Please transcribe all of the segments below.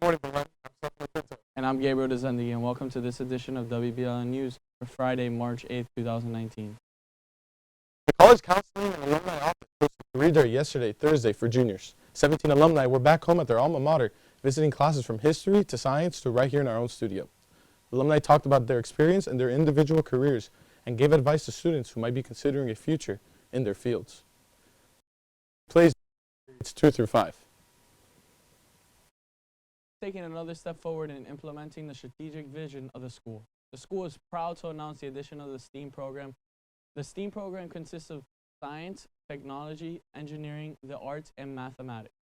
Good morning, Belen. I'm Seth. And I'm Gabriel Dezendi, and welcome to this edition of WBLN News for Friday, March 8th, 2019. The College Counseling and Alumni Office hosted a career day yesterday, Thursday, for juniors. 17 alumni were back home at their alma mater, visiting classes from history to science to right here in our own studio. Alumni talked about their experience and their individual careers and gave advice to students who might be considering a future in their fields. Plays grades 2 through 5. Taking another step forward in implementing the strategic vision of the school. The school is proud to announce the addition of the STEAM program. The STEAM program consists of science, technology, engineering, the arts, and mathematics.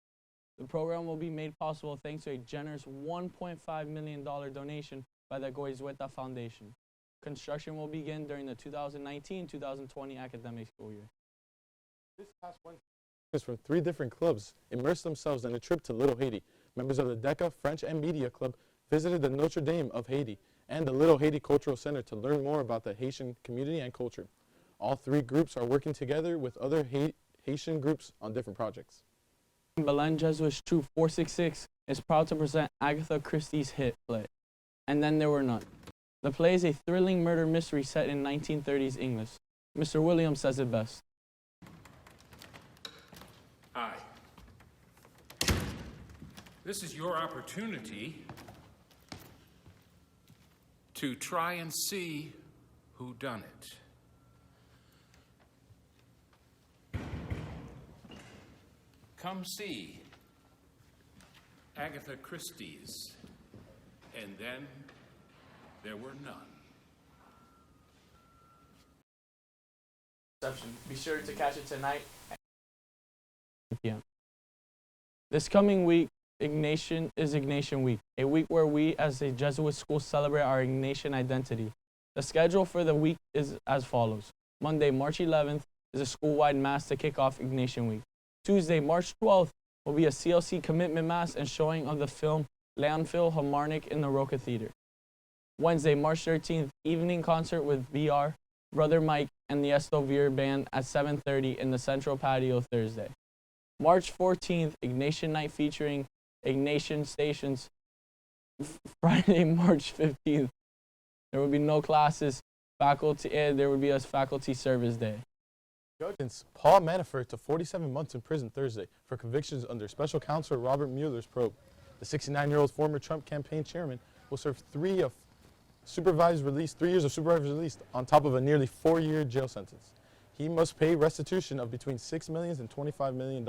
The program will be made possible thanks to a generous $1.5 million donation by the Jesuit Foundation. Construction will begin during the 2019-2020 academic school year. This past Wednesday, from 3 different clubs immersed themselves in a trip to Little Haiti. Members of the DECA French and Media Club visited the Notre Dame of Haiti and the Little Haiti Cultural Center to learn more about the Haitian community and culture. All 3 groups are working together with other Haitian groups on different projects. Belen Jesuit Troop 466 is proud to present Agatha Christie's hit play, And Then There Were None. The play is a thrilling murder mystery set in 1930s English. Mr. Williams says it best. Hi. This is your opportunity to try and see who done it. Come see Agatha Christie's And Then There Were None. Be sure to catch it tonight at 8 p.m. This coming week is Ignatian Week, a week where we as a Jesuit school celebrate our Ignatian identity. The schedule for the week is as follows. Monday, March 11th is a school-wide mass to kick off Ignatian Week. Tuesday, March 12th will be a CLC commitment mass and showing of the film Leon Philharmonic in the Roca Theater. Wednesday, March 13th, evening concert with BR, Brother Mike, and the Estovir Band at 7:30 in the Central Patio Thursday. March 14th, Ignatian Night featuring Ignatian Stations. Friday, March 15th, there will be no classes. There will be a faculty service day. Judge Paul Manafort to 47 months in prison Thursday for convictions under Special Counsel Robert Mueller's probe. The 69-year-old former Trump campaign chairman will serve 3 years of supervised release on top of a nearly 4-year jail sentence. He must pay restitution of between $6 million and $25 million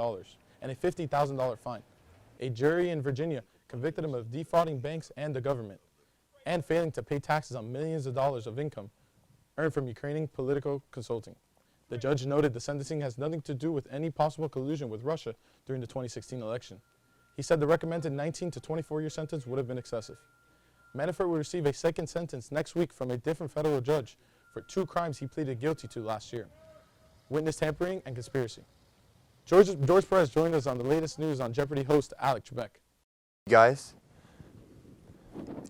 and a $50,000 fine. A jury in Virginia convicted him of defrauding banks and the government and failing to pay taxes on millions of dollars of income earned from Ukrainian political consulting. The judge noted the sentencing has nothing to do with any possible collusion with Russia during the 2016 election. He said the recommended 19 to 24-year sentence would have been excessive. Manafort will receive a second sentence next week from a different federal judge for 2 crimes he pleaded guilty to last year: witness tampering and conspiracy. George Perez joined us on the latest news on Jeopardy host Alex Trebek. Guys,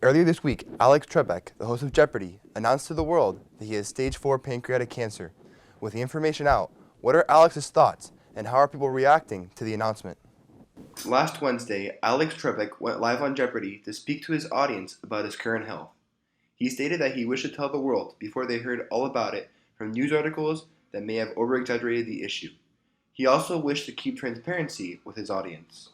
earlier this week, Alex Trebek, the host of Jeopardy, announced to the world that he has stage 4 pancreatic cancer. With the information out, what are Alex's thoughts and how are people reacting to the announcement? Last Wednesday, Alex Trebek went live on Jeopardy to speak to his audience about his current health. He stated that he wished to tell the world before they heard all about it from news articles that may have over-exaggerated the issue. He also wished to keep transparency with his audience.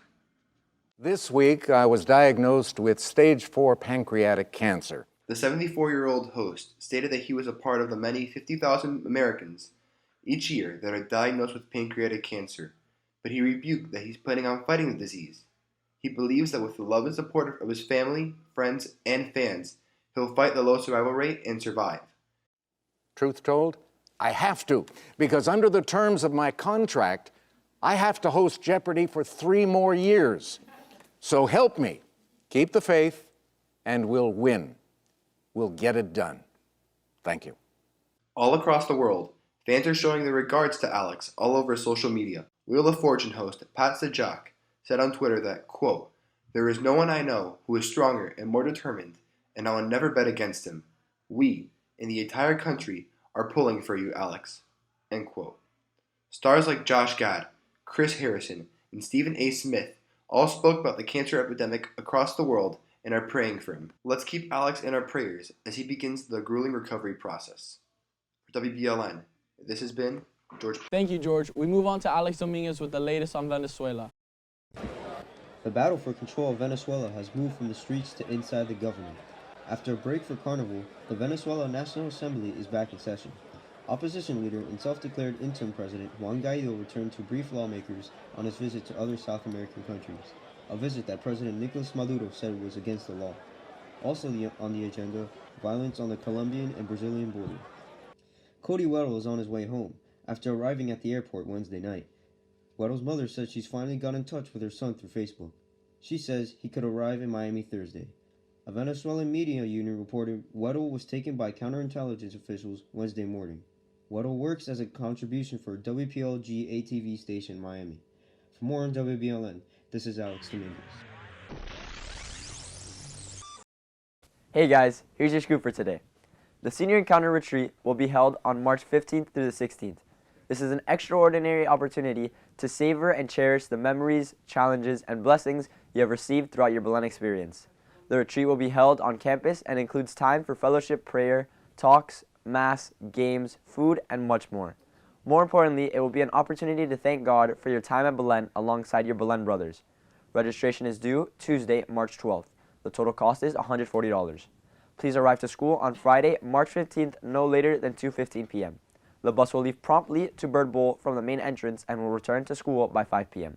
This week, I was diagnosed with stage 4 pancreatic cancer. The 74-year-old host stated that he was a part of the many 50,000 Americans each year that are diagnosed with pancreatic cancer, but he rebuked that he's planning on fighting the disease. He believes that with the love and support of his family, friends, and fans, he'll fight the low survival rate and survive. Truth told, I have to, because under the terms of my contract, I have to host Jeopardy for 3 more years. So help me, keep the faith, and we'll win. We'll get it done. Thank you. All across the world, fans are showing their regards to Alex all over social media. Wheel of Fortune host Pat Sajak said on Twitter that, quote, "There is no one I know who is stronger and more determined, and I will never bet against him. We, in the entire country, are pulling for you, Alex." End quote. Stars like Josh Gad, Chris Harrison, and Stephen A. Smith all spoke about the cancer epidemic across the world and are praying for him. Let's keep Alex in our prayers as he begins the grueling recovery process. For WBLN, this has been George. Thank you, George. We move on to Alex Dominguez with the latest on Venezuela. The battle for control of Venezuela has moved from the streets to inside the government. After a break for Carnival, the Venezuela National Assembly is back in session. Opposition leader and self-declared interim president Juan Guaido returned to brief lawmakers on his visit to other South American countries, a visit that President Nicolas Maduro said was against the law. Also on the agenda, violence on the Colombian and Brazilian border. Cody Weddle is on his way home after arriving at the airport Wednesday night. Weddle's mother says she's finally got in touch with her son through Facebook. She says he could arrive in Miami Thursday. A Venezuelan media union reported Weddle was taken by counterintelligence officials Wednesday morning. Weddle works as a contribution for WPLG ATV station Miami. For more on WBLN, this is Alex Dominguez. Hey guys, here's your scoop for today. The Senior Encounter Retreat will be held on March 15th through the 16th. This is an extraordinary opportunity to savor and cherish the memories, challenges, and blessings you have received throughout your Belen experience. The retreat will be held on campus and includes time for fellowship, prayer, talks, mass, games, food, and much more. More importantly, it will be an opportunity to thank God for your time at Belen alongside your Belen brothers. Registration is due Tuesday, March 12th. The total cost is $140. Please arrive to school on Friday, March 15th, no later than 2:15 p.m. The bus will leave promptly to Bird Bowl from the main entrance and will return to school by 5 p.m.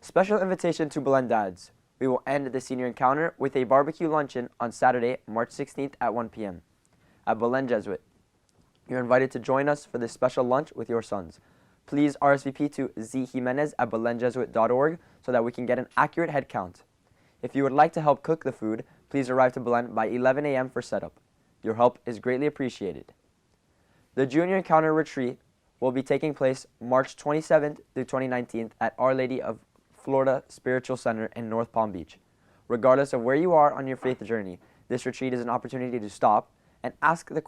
Special invitation to Belen dads. We will end the Senior Encounter with a barbecue luncheon on Saturday, March 16th at 1 p.m. at Belen Jesuit. You're invited to join us for this special lunch with your sons. Please RSVP to zjimenez@belenjesuit.org so that we can get an accurate head count. If you would like to help cook the food, please arrive to Belen by 11 a.m. for setup. Your help is greatly appreciated. The Junior Encounter Retreat will be taking place March 27th through 2019 at Our Lady of Florida Spiritual Center in North Palm Beach. Regardless of where you are on your faith journey, this retreat is an opportunity to stop and ask the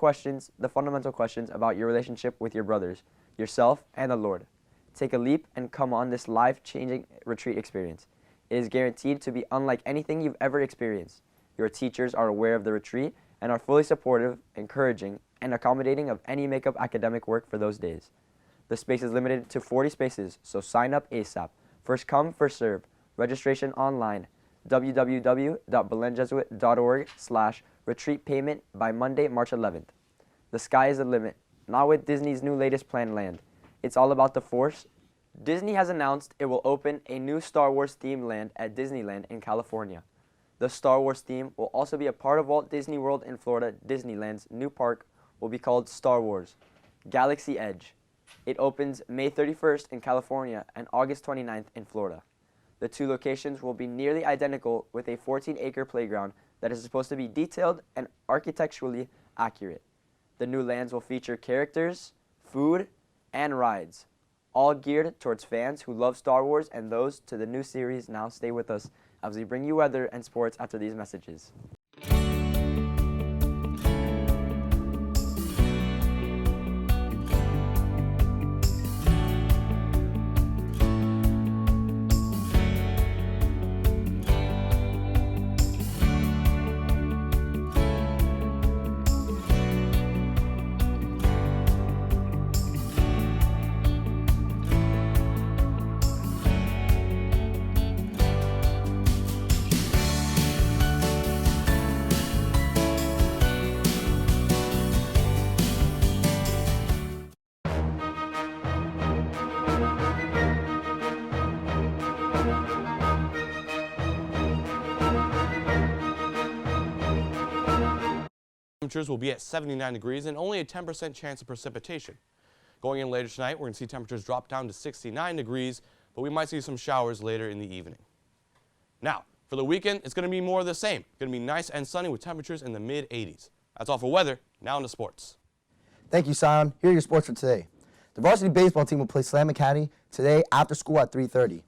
fundamental questions about your relationship with your brothers, yourself, and the Lord. Take a leap and come on this life-changing retreat experience. It is guaranteed to be unlike anything you've ever experienced. Your teachers are aware of the retreat and are fully supportive, encouraging, and accommodating of any makeup academic work for those days. The space is limited to 40 spaces, so sign up ASAP. First come, first serve. Registration online. www.belenjesuit.org/retreat payment by Monday, March 11th. The sky is the limit, not with Disney's new latest planned land. It's all about the Force. Disney has announced it will open a new Star Wars themed land at Disneyland in California. The Star Wars theme will also be a part of Walt Disney World in Florida. Disneyland's new park will be called Star Wars Galaxy Edge. It opens May 31st in California and August 29th in Florida. The two locations will be nearly identical with a 14-acre playground that is supposed to be detailed and architecturally accurate. The new lands will feature characters, food, and rides, all geared towards fans who love Star Wars and those to the new series. Now stay with us as we bring you weather and sports after these messages. Temperatures will be at 79 degrees and only a 10% chance of precipitation. Going in later tonight, we're going to see temperatures drop down to 69 degrees, but we might see some showers later in the evening. Now, for the weekend, it's going to be more of the same. It's going to be nice and sunny with temperatures in the mid-80s. That's all for weather. Now into sports. Thank you, Sion. Here are your sports for today. The varsity baseball team will play Slam Academy today after school at 3:30.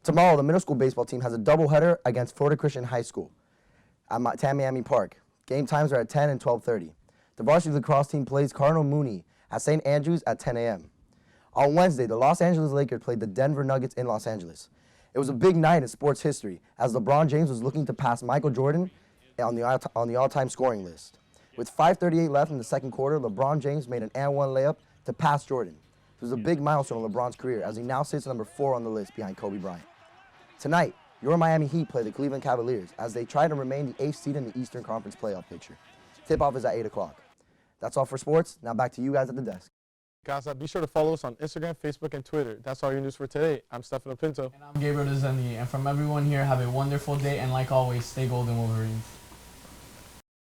Tomorrow, the middle school baseball team has a doubleheader against Florida Christian High School at Tamiami Park. Game times are at 10 and 12:30. The varsity lacrosse team plays Cardinal Mooney at St. Andrews at 10 a.m. On Wednesday, the Los Angeles Lakers played the Denver Nuggets in Los Angeles. It was a big night in sports history as LeBron James was looking to pass Michael Jordan on the all-time scoring list. With 5:38 left in the second quarter, LeBron James made an and-one layup to pass Jordan. It was a big milestone in LeBron's career as he now sits number 4 on the list behind Kobe Bryant. Tonight, your Miami Heat play the Cleveland Cavaliers as they try to remain the 8th seed in the Eastern Conference playoff picture. Tip-off is at 8 o'clock. That's all for sports. Now back to you guys at the desk. Guys, be sure to follow us on Instagram, Facebook, and Twitter. That's all your news for today. I'm Stefano Pinto. And I'm Gabriel Dezendi. And from everyone here, have a wonderful day. And like always, stay golden, Wolverines.